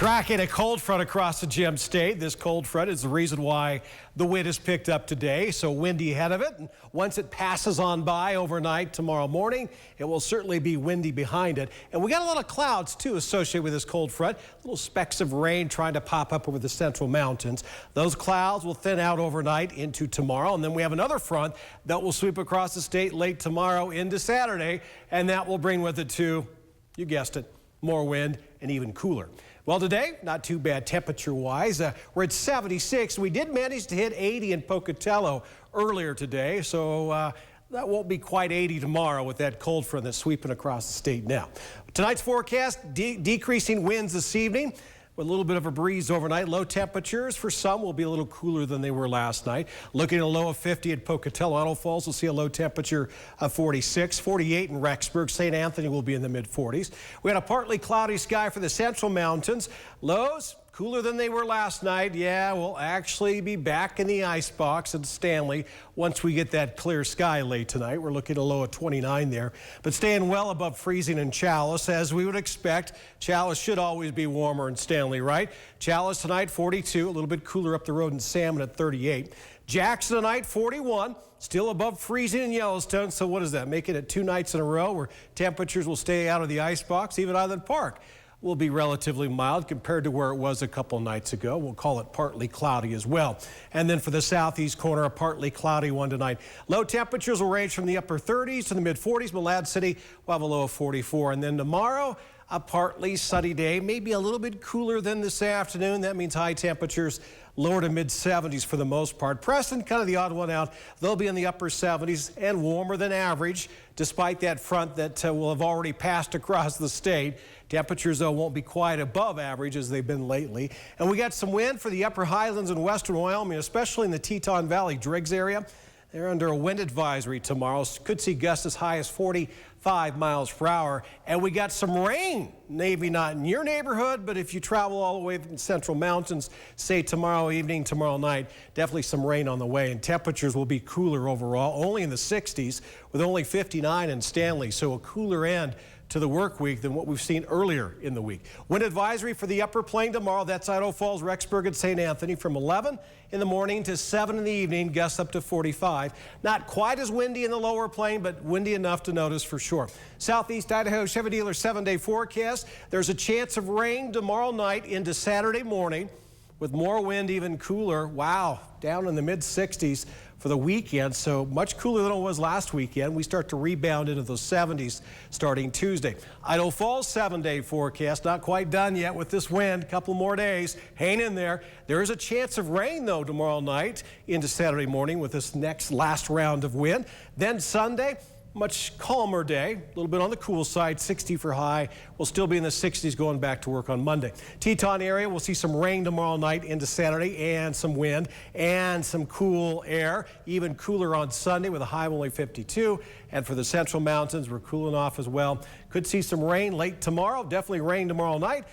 Tracking a cold front across the Gem State. This cold front is the reason why the wind has picked up today. So windy ahead of it. And once it passes on by overnight tomorrow morning, it will certainly be windy behind it. And we got a lot of clouds too associated with this cold front. Little specks of rain trying to pop up over the central mountains. Those clouds will thin out overnight into tomorrow. And then we have another front that will sweep across the state late tomorrow into Saturday. And that will bring with it too, you guessed it, more wind and even cooler. Well, today, not too bad temperature-wise. We're at 76. We did manage to hit 80 in Pocatello earlier today, so that won't be quite 80 tomorrow with that cold front that's sweeping across the state now. Tonight's forecast, decreasing winds this evening. With a little bit of a breeze overnight. Low temperatures for some will be a little cooler than they were last night. Looking at a low of 50 at Pocatello. Idaho Falls will see a low temperature of 46. 48 in Rexburg. St. Anthony will be in the mid-40s. We had a partly cloudy sky for the central mountains. Lows cooler than they were last night. Yeah, we'll actually be back in the icebox at Stanley once we get that clear sky late tonight. We're looking at a low of 29 there, but staying well above freezing in Chalice, as we would expect. Chalice should always be warmer in Stanley, right? Chalice tonight, 42, a little bit cooler up the road in Salmon at 38. Jackson tonight, 41, still above freezing in Yellowstone. So what does that make it at 2 nights in a row where temperatures will stay out of the icebox? Even Island Park will be relatively mild compared to where it was a couple nights ago. We'll call it partly cloudy as well. And then for the southeast corner, a partly cloudy one tonight. Low temperatures will range from the upper 30s to the mid 40s. Malad City will have a low of 44. And then tomorrow, a partly sunny day, maybe a little bit cooler than this afternoon. That means high temperatures lower to mid 70s for the most part. Preston, kind of the odd one out. They'll be in the upper 70s and warmer than average, despite that front that will have already passed across the state. Temperatures, though, won't be quite above average as they've been lately. And we got some wind for the upper highlands in western Wyoming, especially in the Teton Valley, Driggs area. They're under a wind advisory tomorrow. Could see gusts as high as 45 miles per hour. And we got some rain. Maybe not in your neighborhood, but if you travel all the way from the central mountains, say tomorrow evening, tomorrow night, definitely some rain on the way. And temperatures will be cooler overall, only in the 60s, with only 59 in Stanley. So a cooler end to the work week than what we've seen earlier in the week. Wind advisory for the upper plain tomorrow. That's Idaho Falls, Rexburg, and St. Anthony from 11 in the morning to 7 in the evening, gusts up to 45. Not quite as windy in the lower plain, but windy enough to notice for sure. Southeast Idaho Chevy dealer 7-day forecast. There's a chance of rain tomorrow night into Saturday morning with more wind, even cooler. Wow, down in the mid 60s for the weekend, so much cooler than it was last weekend. We start to rebound into those 70s starting Tuesday. Idaho Falls 7-day forecast, not quite done yet with this wind. A couple more days, hang in there. There is a chance of rain though tomorrow night into Saturday morning with this last round of wind. Then Sunday, much calmer day, a little bit on the cool side, 60 for high. We'll still be in the 60s going back to work on Monday. Teton area, we'll see some rain tomorrow night into Saturday and some wind and some cool air. Even cooler on Sunday with a high of only 52. And for the central mountains, we're cooling off as well. Could see some rain late tomorrow, definitely rain tomorrow night.